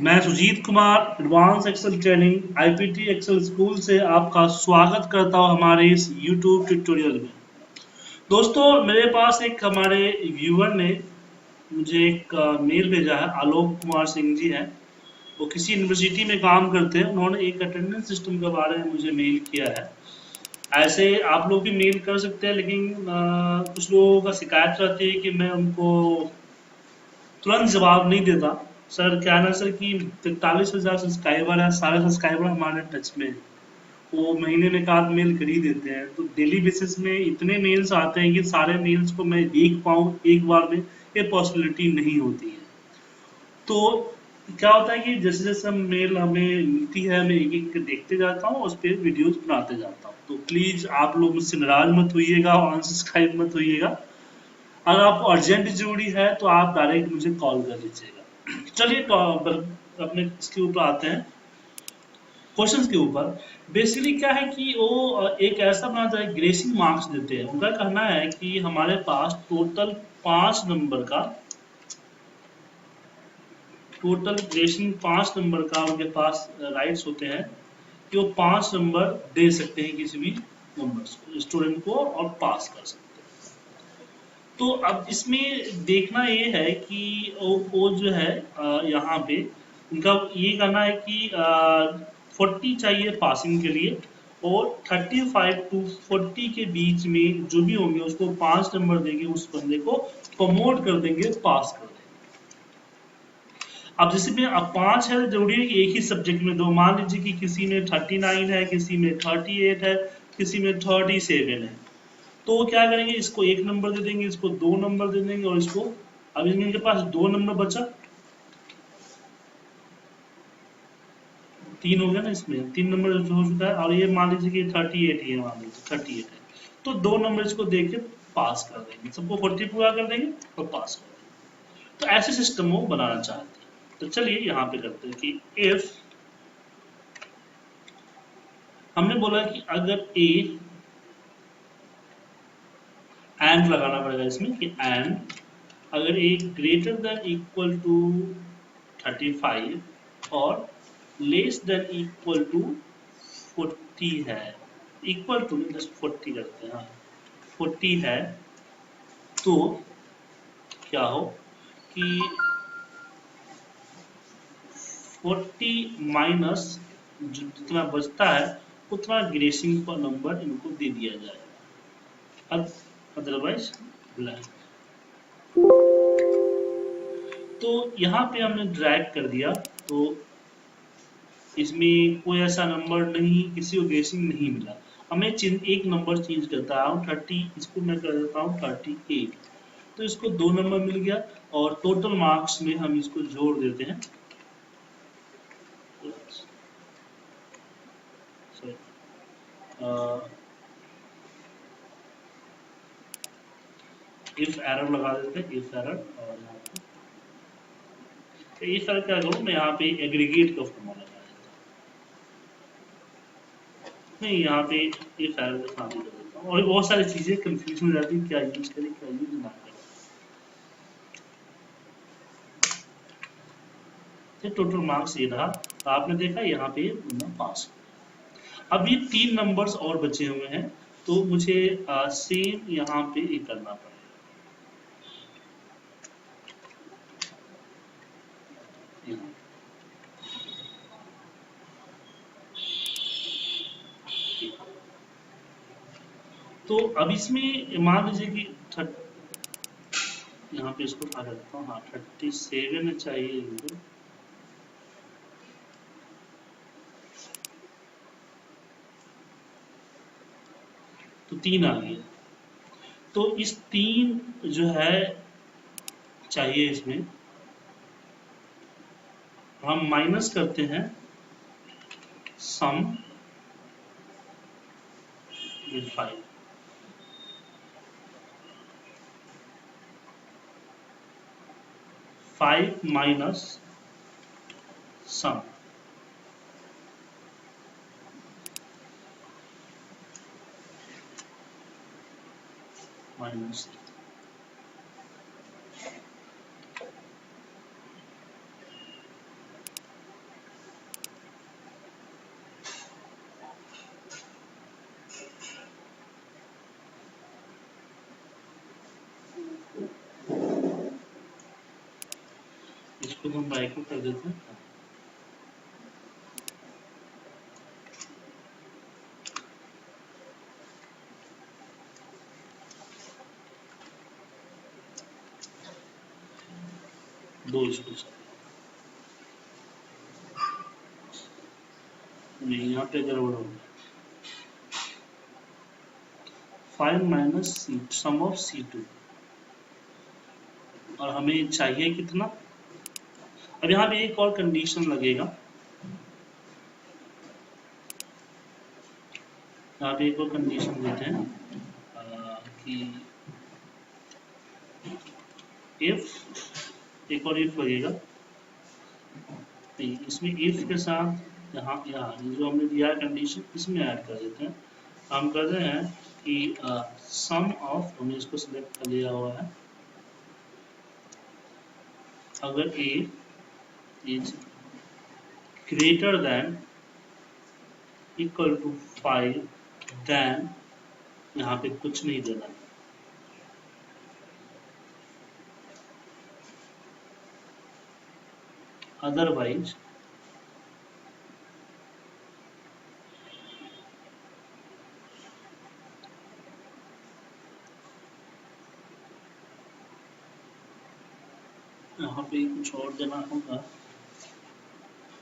मैं Sujeet Kumar advance Excel training IPT Excel school से आपका स्वागत करता हूं हमारे इस यूट्यूब ट्यूटोरियल में। दोस्तों, मेरे पास एक हमारे व्यूअर ने मुझे एक मेल भेजा है। आलोक कुमार सिंह जी हैं, वो किसी यूनिवर्सिटी में काम करते हैं। उन्होंने एक अटेंडेंस सिस्टम के बारे में मुझे मेल किया है। ऐसे आप लोग भी मेल कर सकते हैं, लेकिन कुछ लोगों का शिकायत रहती है कि मैं उनको तुरंत जवाब नहीं देता। सर क्या है ना सर कि 43,000 सब्सक्राइबर है, सारे सब्सक्राइबर हमारे टच में हैं। वो महीने में एक आध मेल कर ही देते हैं, तो डेली बेसिस में इतने मेल्स आते हैं कि सारे मेल्स को मैं देख पाऊँ एक बार में, ये पॉसिबिलिटी नहीं होती है। तो क्या होता है कि जैसे जैसे हम मेल हमें मिलती है, मैं एक एक देखते जाता हूँ, उस पर वीडियोज बनाते जाता हूँ। तो प्लीज़ आप लोग मुझसे नाराज मत होइएगा और अनसब्सक्राइब मत होइएगा। अगर आपको अर्जेंट जरूरी है तो आप डायरेक्ट मुझे कॉल कर लीजिएगा। चलिए अपने इसके ऊपर आते हैं, क्वेश्चंस के ऊपर। बेसिकली क्या है कि वो एक ऐसा बनाता है, ग्रेसिंग मार्क्स देते हैं। उनका कहना है कि हमारे पास टोटल ग्रेसिंग 5 नंबर का उनके पास राइट्स होते हैं कि वो 5 नंबर दे सकते हैं किसी भी नंबर्स को, स्टूडेंट को, और पास कर सकते हैं। तो अब इसमें देखना ये है कि वो जो है यहाँ पे उनका ये कहना है कि 40 चाहिए पासिंग के लिए, और 35 to 40 के बीच में जो भी होंगे उसको 5 नंबर देंगे, उस बंदे को प्रमोट कर देंगे, पास कर देंगे। अब जैसे में अब 5 है, जरूरी है कि एक ही सब्जेक्ट में दो। मान लीजिए कि किसी में 39 है, किसी में 38 है, किसी में 37 है, तो वो क्या करेंगे, इसको 1 नंबर दे देंगे, इसको 2 नंबर दे देंगे, और इसको, अब इनके पास 2 नंबर बचा, 3 हो गया ना, इसमें 3 नंबर हो चुका है। और ये मान लीजिए कि 38 ही है, मान लीजिए 38 है, तो 2 नंबर इसको दे के पास कर देंगे, सबको 40 पूरा कर देंगे और पास कर देंगे। तो ऐसे सिस्टम वो बनाना चाहते हैं। तो चलिए यहाँ पे करते हैं कि इफ हमने बोला कि अगर ए, एंड लगाना पड़ेगा इसमें कि एंड, अगर ए ग्रेटर देन इक्वल टू 35 और लेस देन इक्वल टू 40 है, इक्वल टू जस्ट 40 करते हैं, हाँ 40 है, तो क्या हो कि 40 माइनस जितना बचता है उतना ग्रेसिंग पर नंबर इनको दे दिया जाएगा, अदरवाइज ब्लैंक। तो यहाँ पे हमने ड्रैग कर दिया, तो इसमें कोई ऐसा नंबर नहीं, किसी को गेसिंग नहीं मिला। हमें एक नंबर चेंज करता हूँ 30, इसको मैं कर देता हूँ 38, तो इसको 2 नंबर मिल गया, और टोटल मार्क्स में हम इसको जोड़ देते हैं। इफ एरर लगा देते हैं, इफ एरर, और यहाँ पे इफ एरर क्या करूँ मैं, यहाँ पे एग्रीगेट का फॉर्मूला लगा देता हूँ, नहीं यहाँ पे इफ एरर का शामिल कर देता हूँ, और बहुत सारी चीजें कंफ्यूजन हो जाती है, क्या यूज करें क्या यूज ना करें। टोटल मार्क्स ये रहा, तो आपने देखा यहाँ पे पास। अब ये 3 नंबर्स और बचे हुए हैं, तो मुझे सेम यहाँ पे ये करना पड़ेगा। तो अब इसमें मान लीजिए कि यहाँ पे इसको उठा देता हूँ, हाँ 37 चाहिए इनको, तो 3 आ गया। तो इस 3 जो है चाहिए, इसमें हम माइनस करते हैं sum with 5, 5 minus sum, minus, इसको हम बाई को कर देते हैं। दो इसको नहीं, यहाँ पे गड़बड़ हो गया। 5 minus C some of C2, और हमें चाहिए कितना। अब यहाँ पे एक और कंडीशन लगेगा, यहाँ पे एक और कंडीशन देते हैं कि इफ, एक और इफ लगेगा, इसमें इफ के साथ यहाँ यहाँ जो हमने दिया कंडीशन इसमें ऐड कर देते हैं। हम कर रहे हैं कि सम ऑफ, हमने इसको सिलेक्ट कर लिया हुआ है, अगर A is greater than equal to 5 then, यहाँ पे कुछ नहीं देना है, अदरवाइज यहाँ पे कुछ और देना होगा,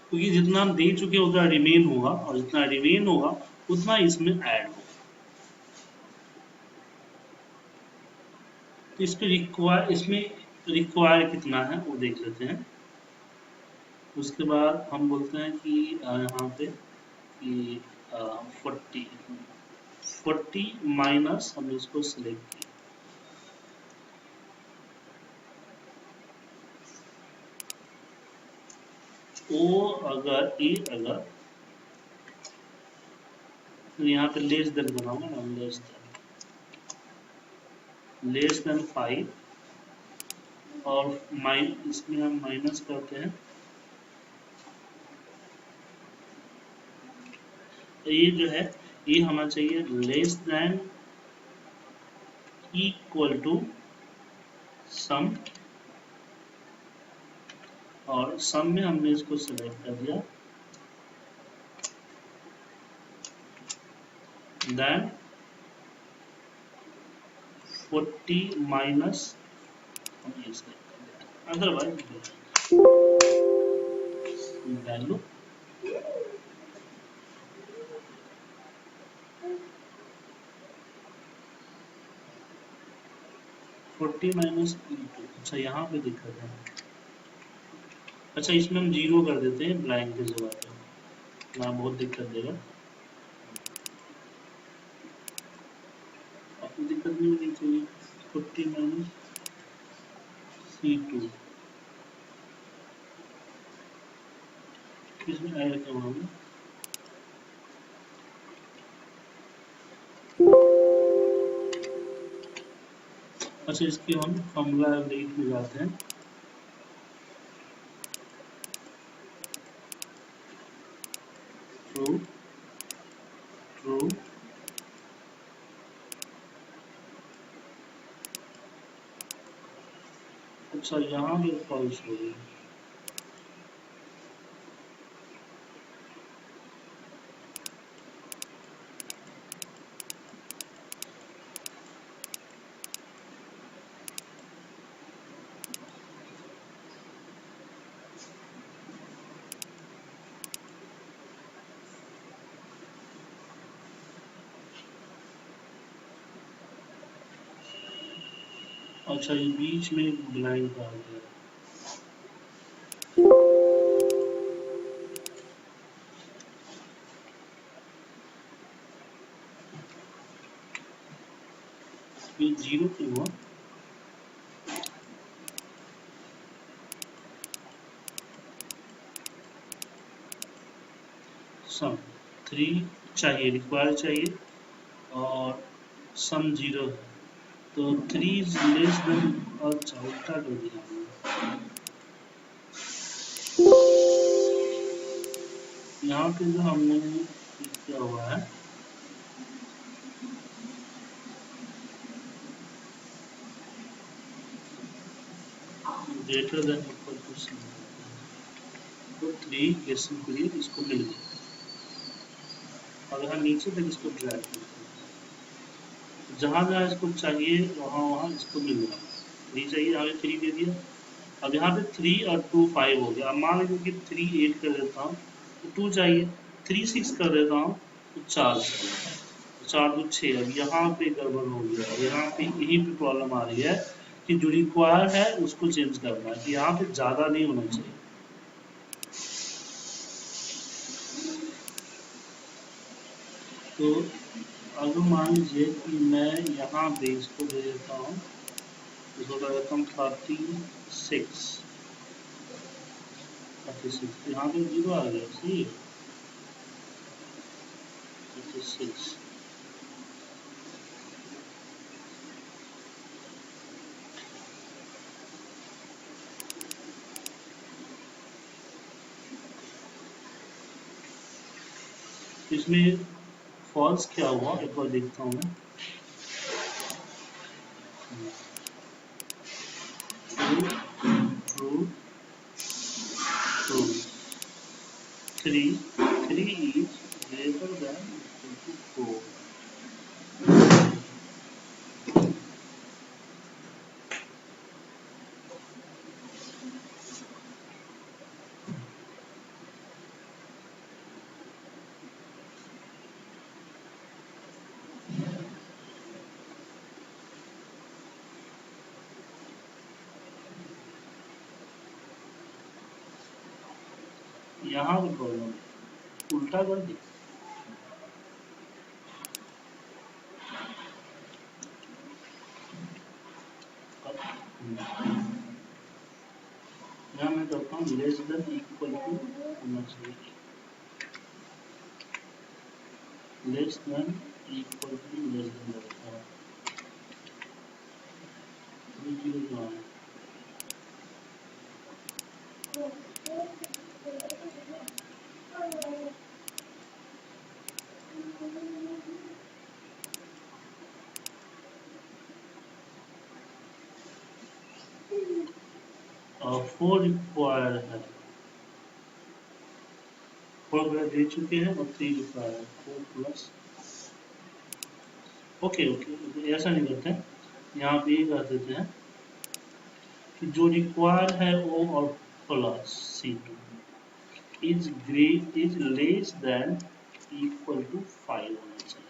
क्योंकि जितना हम दे चुके उतना रिमेन होगा, और जितना रिमेन होगा उतना इसमें ऐड होगा। तो इसमें रिक्वायर कितना है वो देख लेते हैं। उसके बाद हम बोलते हैं कि यहाँ पे कि 40 माइनस, हमने इसको सिलेक्ट किया, ओ अगर ए अगर, यहाँ पे लेस देन बनाऊंगा ना, लेस देन 5, और इसमें हम माइनस करते हैं, तो ये जो है ये हमारा चाहिए less than equal to some, और सम में हमने इसको सिलेक्ट कर दिया, देन 40 माइनस, हम ये सिलेक्ट कर दिया, अदरवाइज वैल्यू 40 माइनस E2। अच्छा यहाँ पे दिक्कत है, अच्छा इसमें हम 0 कर देते हैं ब्लैंक की जगह पे, यहाँ बहुत दिक्कत देगा, आपको दिक्कत नहीं होनी चाहिए। 40 माइनस C2 इसमें ऐड करवाऊंगा, अच्छा इसकी हम फॉर्मूला रेट में जाते हैं, ट्रू ट्रू, अच्छा यहाँ भी फॉल्स हो गई, अच्छा ये बीच में ब्लैंक आ गया, ये 0 क्यों हुआ, सम 3 चाहिए, रिक्वायर चाहिए, और सम 0 है, तो 3 इज लेस देन, अच्छा उल्टा कर दिया हमने। यहाँ पे जो हमने किया हुआ है, greater than equal to some, तो 3 सिंपली इसको मिल गया। अब यहाँ नीचे तक इसको ड्रैग करते हैं, जहाँ जहाँ इसको चाहिए वहाँ वहाँ इसको मिल रहा है। 3 चाहिए, यहाँ पे 3 दे दिया। अब यहाँ पे 3 और 2 5 हो गया। अब मान लीजिए कि 3 8 कर देता हूँ तो 2 चाहिए, 3 6 कर देता हूँ तो 4 चाहिए, 4 2 6। अब यहाँ पे गड़बड़ हो गया, यहाँ पे यही पे प्रॉब्लम आ रही है कि जो रिक्वायर है उसको चेंज करना है कि यहाँ पे ज़्यादा नहीं होना चाहिए। तो अगर मान लीजिए कि मैं यहाँ पे इसको दे देता हूँ, इसको कर देता हूँ 36, 36, तो यहाँ पे 0 आ गया, सही है। 36 इसमें फॉल्स क्या हुआ एक बार देखता हूँ मैं। 2 2 3 3 is greater than equal to 4। यहाँ पे प्रॉब्लम उल्टा कर दी। यहाँ मैं करता हूँ लेस देन इक्वल टू होना चाहिए, less than equal to less than लगता है, 0 क्यों आया। और 4 रिक्वायर है, 4 वगैरह दे चुके हैं और 3 रिक्वायर है, 4 प्लस। ओके ओके, ऐसा नहीं करते हैं, यहाँ पे ये कर देते हैं कि जो रिक्वायर है वो और plus C2 is less than equal to 5 होना चाहिए।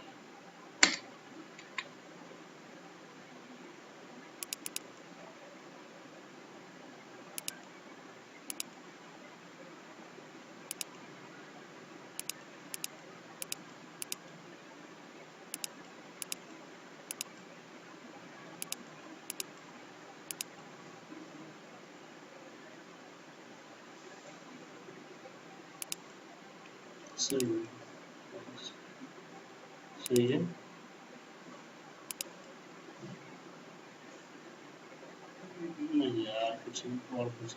सही है, सही है। नहीं यार, कुछ और कुछ